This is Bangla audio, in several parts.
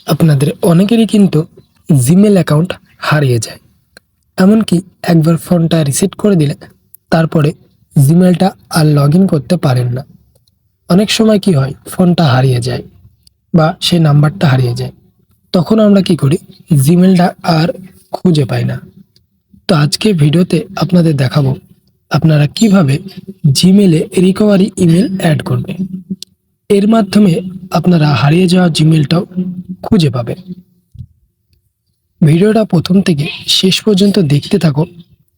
আপনাদের অনেকেরই কিন্তু জিমেল অ্যাকাউন্ট হারিয়ে যায়। এমনকি একবার ফোনটা রিসেট করে দিলে তারপরে জিমেলটা আর লগ ইন করতে পারেন না। অনেক সময় কি হয়, ফোনটা হারিয়ে যায় বা সেই নাম্বারটা হারিয়ে যায়, তখন আমরা কি করি, জিমেলটা আর খুঁজে পাই না। তো আজকে ভিডিওতে আপনাদের দেখাবো আপনারা কিভাবে জিমেলে রিকভারি ইমেল অ্যাড করবেন। এর মাধ্যমে আপনারা হারিয়ে যাওয়া জিমেলটাও খুঁজে পাবেন। ভিডিওটা প্রথম থেকে শেষ পর্যন্ত দেখতে থাকো।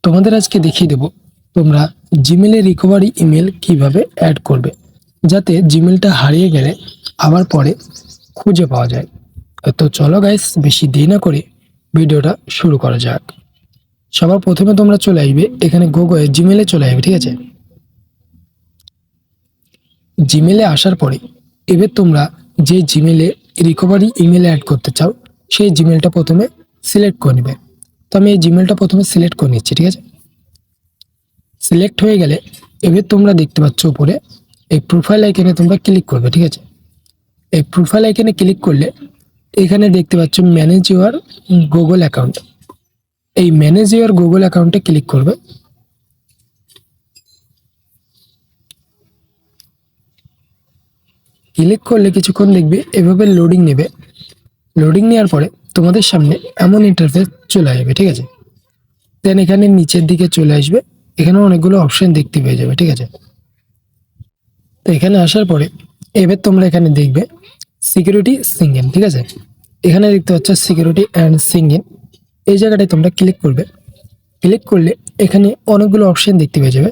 তোমাদের আজকে দেখিয়ে দেব তোমরা জিমেলে রিকভারি ইমেল কিভাবে অ্যাড করবে, যাতে জিমেলটা হারিয়ে গেলে আবার পরে খুঁজে পাওয়া যায়। তো চলো গাইস, বেশি দেরি না করে ভিডিওটা শুরু করা যাক। সবার প্রথমে তোমরা চলে আসবে এখানে গুগলে, জিমেলে চলে আসবে, ঠিক আছে। জিমেলে আসার পরে এবার তোমরা যে জিমেলে রিকভারি ইমেল অ্যাড করতে চাও সেই জিমেলটা প্রথমে সিলেক্ট করে নেবে। তো আমি এই জিমেলটা প্রথমে সিলেক্ট করে নিচ্ছি, ঠিক আছে। সিলেক্ট হয়ে গেলে এবার তোমরা দেখতে পাচ্ছ উপরে এই প্রোফাইল আইকনে তোমরা ক্লিক করবে, ঠিক আছে। এই প্রোফাইল আইকনে ক্লিক করলে এখানে দেখতে পাচ্ছ ম্যানেজ ইউর গুগল অ্যাকাউন্ট। এই ম্যানেজ ইউর গুগল অ্যাকাউন্টে ক্লিক করবে। ক্লিক করলে কিছুক্ষণ দেখবে এভাবে লোডিং নেবে। লোডিং নেওয়ার পরে তোমাদের সামনে এমন ইন্টারফেস চলে আসবে, ঠিক আছে। দেন এখানে নিচের দিকে চলে আসবে, এখানে অনেকগুলো অপশন দেখতে পেয়ে যাবে, ঠিক আছে। তো এখানে আসার পরে এবার তোমরা এখানে দেখবে সিকিউরিটি সিঙ্গেন, ঠিক আছে। এখানে দেখতে পাচ্ছ সিকিউরিটি অ্যান্ড সিঙ্গেন, এই জায়গাটায় তোমরা ক্লিক করবে। ক্লিক করলে এখানে অনেকগুলো অপশন দেখতে পেয়ে যাবে,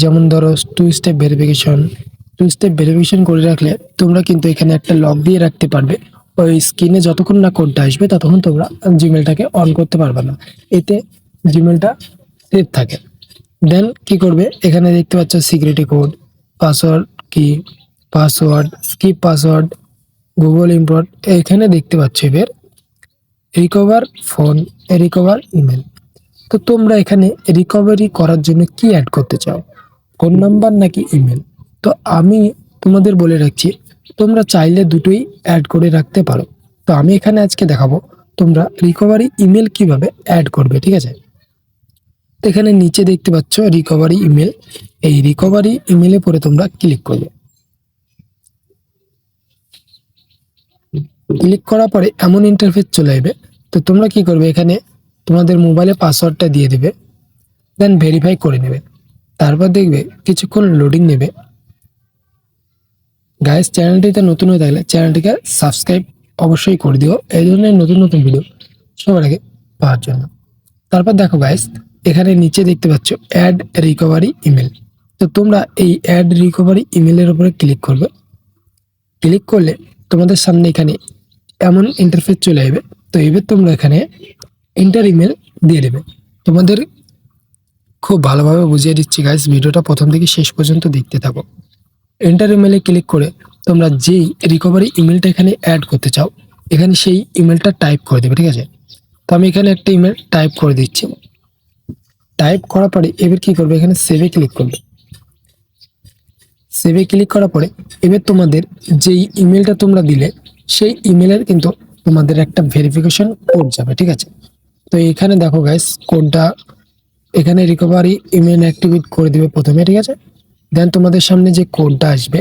যেমন ধরো two step verification. Two step verification করে রাখলে তোমরা কিন্তু এখানে একটা লক দিয়ে রাখতে পারবে। ওই স্ক্রিনে যতক্ষণ না কোডটা আসবে ততক্ষণ তোমরা জিমেলটাকে অন করতে পারবে না, এতে জিমেলটা সেভ থাকে। দেন কি করবে, এখানে দেখতে পাচ্ছ সিকিউরিটি কোড, পাসওয়ার্ড কি, password, skip password, Google import. এখানে দেখতে পাচ্ছ এবার রিকভার ফোন, রিকভার ইমেল। তো তোমরা এখানে রিকভারি করার জন্য কি অ্যাড করতে চাও, ফোন নাম্বার নাকি ইমেল? তো আমি তোমাদের বলে রাখছি, তোমরা চাইলে দুটোই অ্যাড করে রাখতে পারো। তো আমি এখানে আজকে দেখাবো তোমরা রিকভারি ইমেল কিভাবে অ্যাড করবে, ঠিক আছে। তো এখানে নিচে দেখতে পাচ্ছ রিকভারি ইমেল, এই রিকভারি ইমেলে পরে তোমরা ক্লিক করবে। ক্লিক করার পরে এমন ইন্টারফেস চলে আসবে। তো তোমরা কি করবে, এখানে তোমাদের মোবাইলে পাসওয়ার্ডটা দিয়ে দেবে, দেন ভেরিফাই করে নেবে। তারপর দেখবে কিছুক্ষণ লোডিং নেবে। গাইস, চ্যানেলটিতে নতুন হয়ে থাকলে চ্যানেলটিকে সাবস্ক্রাইব অবশ্যই করে দিও, এই ধরনের নতুন নতুন ভিডিও সবার আগে পাওয়ার জন্য। তারপর দেখো গাইস, এখানে নিচে দেখতে পাচ্ছ অ্যাড রিকভারি ইমেল। তো তোমরা এই অ্যাড রিকভারি ইমেলের উপরে ক্লিক করবে। ক্লিক করলে তোমাদের সামনে এখানে এমন ইন্টারফেস চলে আসবে। তো এবার তোমরা এখানে এন্টার ইমেল দিয়ে দেবে। তোমাদের খুব ভালোভাবে বুঝিয়ে দিচ্ছি গাইস, ভিডিওটা প্রথম থেকে শেষ পর্যন্ত দেখতে থাকো। এন্টার ইমেলে ক্লিক করে তোমরা যেই রিকভারি ইমেলটা এখানে অ্যাড করতে চাও এখানে সেই ইমেলটা টাইপ করে দেবে, ঠিক আছে। তো আমি এখানে একটা ইমেল টাইপ করে দিচ্ছি। টাইপ করার পরে এবার কি করবে, এখানে সেভে ক্লিক করবে। সেভে ক্লিক করার পরে এবার তোমাদের যেই ইমেলটা তোমরা দিলে সেই ইমেলের কিন্তু তোমাদের একটা ভেরিফিকেশন কোড যাবে, ঠিক আছে। তো এখানে দেখো গাইস, কোডটা এখানে রিকভারি ইমেল অ্যাক্টিভেট করে দিবে প্রথমে, ঠিক আছে। দেন তোমাদের সামনে যে কোডটা আসবে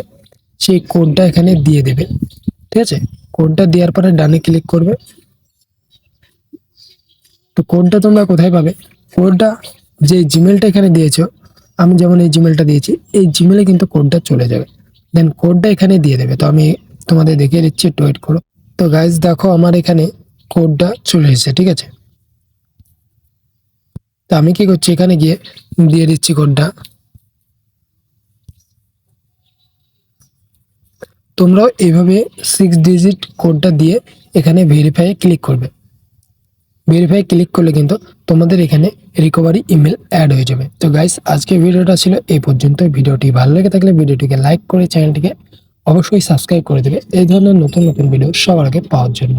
সেই কোডটা এখানে দিয়ে দেবে, ঠিক আছে। কোডটা দেওয়ার পরে ডানে ক্লিক করবে। তো কোডটা তোমরা কোথায় পাবে, কোডটা যে জিমেলটা এখানে দিয়েছো, আমি যেমন এই জিমেলটা দিয়েছি এই জিমেলে কিন্তু কোডটা চলে যাবে। দেন কোডটা এখানে দিয়ে দেবে। তো আমি তোমাদের দেখিয়ে দিচ্ছি, একটু ওয়েট করো। তো গাইস দেখো, আমার এখানে কোডটা চলে এসেছে, ঠিক আছে। তো আমি কি করছি, এখানে গিয়ে দিয়ে দিচ্ছি কোডটা। তোমরাও এইভাবে 6 ডিজিট কোডটা দিয়ে এখানে ভেরিফাই ক্লিক করবে। ভেরিফাই ক্লিক করলে কিন্তু তোমাদের এখানে রিকভারি ইমেল অ্যাড হয়ে যাবে। তো গাইস, আজকে ভিডিওটা ছিল এই পর্যন্ত। ভিডিওটি ভালো লেগে থাকলে ভিডিওটিকে লাইক করে চ্যানেলটিকে অবশ্যই সাবস্ক্রাইব করে দেবে এই ধরনের নতুন নতুন ভিডিও সবার আগে পাওয়ার জন্য।